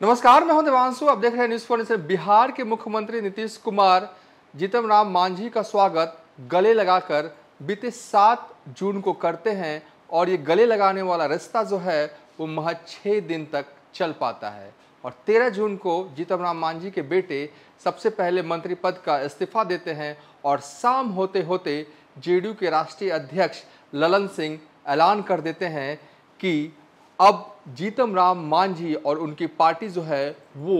नमस्कार, मैं हूं देवांशु। आप देख रहे हैं न्यूज़ फॉर नेशन। बिहार के मुख्यमंत्री नीतीश कुमार जीतन राम मांझी का स्वागत गले लगाकर बीते 7 जून को करते हैं और ये गले लगाने वाला रिश्ता जो है वो महज 6 दिन तक चल पाता है। और 13 जून को जीतन राम मांझी के बेटे सबसे पहले मंत्री पद का इस्तीफा देते हैं और शाम होते होते जेडीयू के राष्ट्रीय अध्यक्ष ललन सिंह ऐलान कर देते हैं कि अब जीतन राम मांझी और उनकी पार्टी जो है वो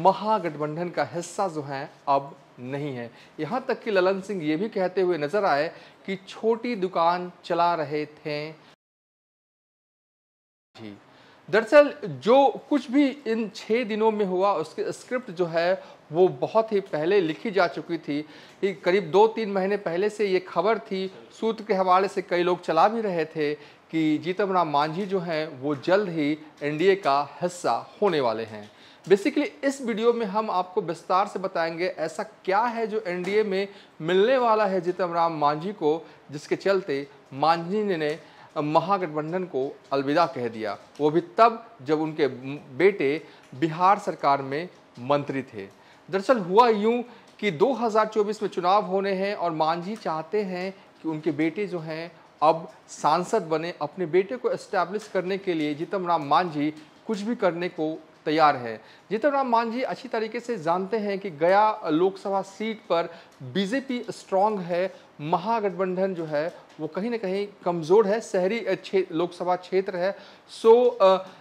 महागठबंधन का हिस्सा जो है अब नहीं है। यहाँ तक कि ललन सिंह ये भी कहते हुए नजर आए कि छोटी दुकान चला रहे थे जी। दरअसल जो कुछ भी इन 6 दिनों में हुआ उसकी स्क्रिप्ट जो है वो बहुत ही पहले लिखी जा चुकी थी कि करीब 2-3 महीने पहले से ये खबर थी। सूत्र के हवाले से कई लोग चला भी रहे थे कि जीतन राम मांझी जो हैं वो जल्द ही एनडीए का हिस्सा होने वाले हैं। बेसिकली इस वीडियो में हम आपको विस्तार से बताएंगे ऐसा क्या है जो एनडीए में मिलने वाला है जीतन राम मांझी को, जिसके चलते मांझी ने महागठबंधन को अलविदा कह दिया, वो भी तब जब उनके बेटे बिहार सरकार में मंत्री थे। दरअसल हुआ यूं कि 2024 में चुनाव होने हैं और मांझी चाहते हैं कि उनके बेटे जो हैं अब सांसद बने। अपने बेटे को एस्टैब्लिश करने के लिए जीतन राम मांझी कुछ भी करने को तैयार है। जीतन राम मांझी अच्छी तरीके से जानते हैं कि गया लोकसभा सीट पर बीजेपी स्ट्रांग है, महागठबंधन जो है वो कहीं ना कहीं कमज़ोर है, शहरी लोकसभा क्षेत्र है।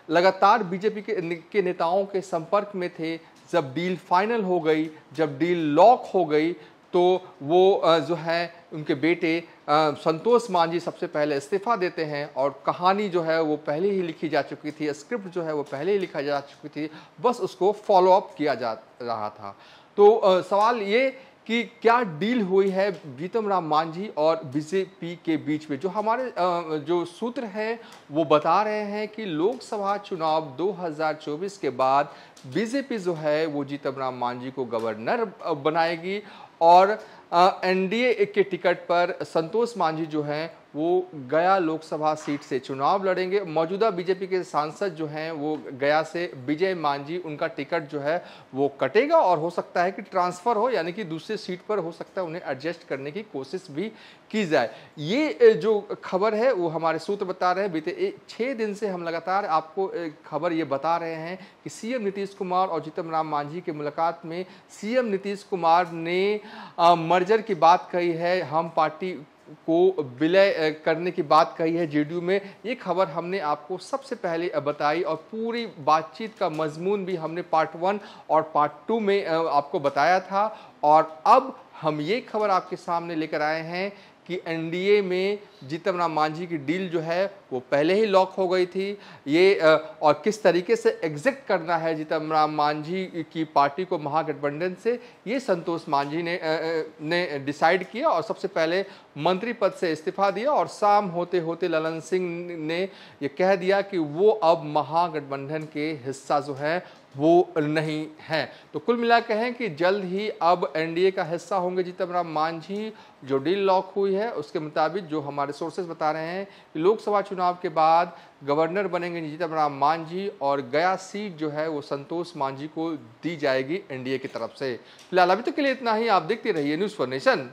लगातार बीजेपी के नेताओं के संपर्क में थे। जब डील फाइनल हो गई, जब डील लॉक हो गई तो वो जो है उनके बेटे संतोष मांझी सबसे पहले इस्तीफा देते हैं और कहानी जो है वो पहले ही लिखी जा चुकी थी, स्क्रिप्ट जो है वो पहले ही लिखा जा चुकी थी, बस उसको फॉलो अप किया जा रहा था। तो सवाल ये कि क्या डील हुई है जीतन राम मांझी और बीजेपी के बीच में। जो हमारे जो सूत्र हैं वो बता रहे हैं कि लोकसभा चुनाव 2024 के बाद बीजेपी जो है वो जीतन राम मांझी को गवर्नर बनाएगी और एनडीए के टिकट पर संतोष मांझी जो हैं वो गया लोकसभा सीट से चुनाव लड़ेंगे। मौजूदा बीजेपी के सांसद जो हैं वो गया से विजय मांझी, उनका टिकट जो है वो कटेगा और हो सकता है कि ट्रांसफ़र हो, यानी कि दूसरे सीट पर हो सकता है उन्हें एडजस्ट करने की कोशिश भी की जाए। ये जो खबर है वो हमारे सूत्र बता रहे हैं। बीते 6 दिन से हम लगातार आपको खबर ये बता रहे हैं कि सीएम नीतीश कुमार और जीतन राम मांझी की मुलाकात में सीएम नीतीश कुमार ने मर्जर की बात कही है, हम पार्टी को विलय करने की बात कही है जेडीयू में। ये खबर हमने आपको सबसे पहले बताई और पूरी बातचीत का मजमून भी हमने पार्ट 1 और पार्ट 2 में आपको बताया था। और अब हम ये खबर आपके सामने लेकर आए हैं कि एनडीए में जीतन राम मांझी की डील जो है वो पहले ही लॉक हो गई थी। ये और किस तरीके से एग्जिट करना है जीतन राम मांझी की पार्टी को महागठबंधन से, ये संतोष मांझी ने डिसाइड किया और सबसे पहले मंत्री पद से इस्तीफा दिया और शाम होते होते ललन सिंह ने ये कह दिया कि वो अब महागठबंधन के हिस्सा जो है वो नहीं है। तो कुल मिला कहें कि जल्द ही अब एनडीए का हिस्सा होंगे जीतन राम मांझी। जो डील लॉक हुई है उसके मुताबिक जो हमारे सोर्सेज बता रहे हैं कि लोकसभा चुनाव के बाद गवर्नर बनेंगे जीतन राम मांझी और गया सीट जो है वो संतोष मांझी को दी जाएगी एनडीए की तरफ से। फिलहाल अभी तक के लिए इतना ही। आप देखते रहिए न्यूज़ फॉर नेशन।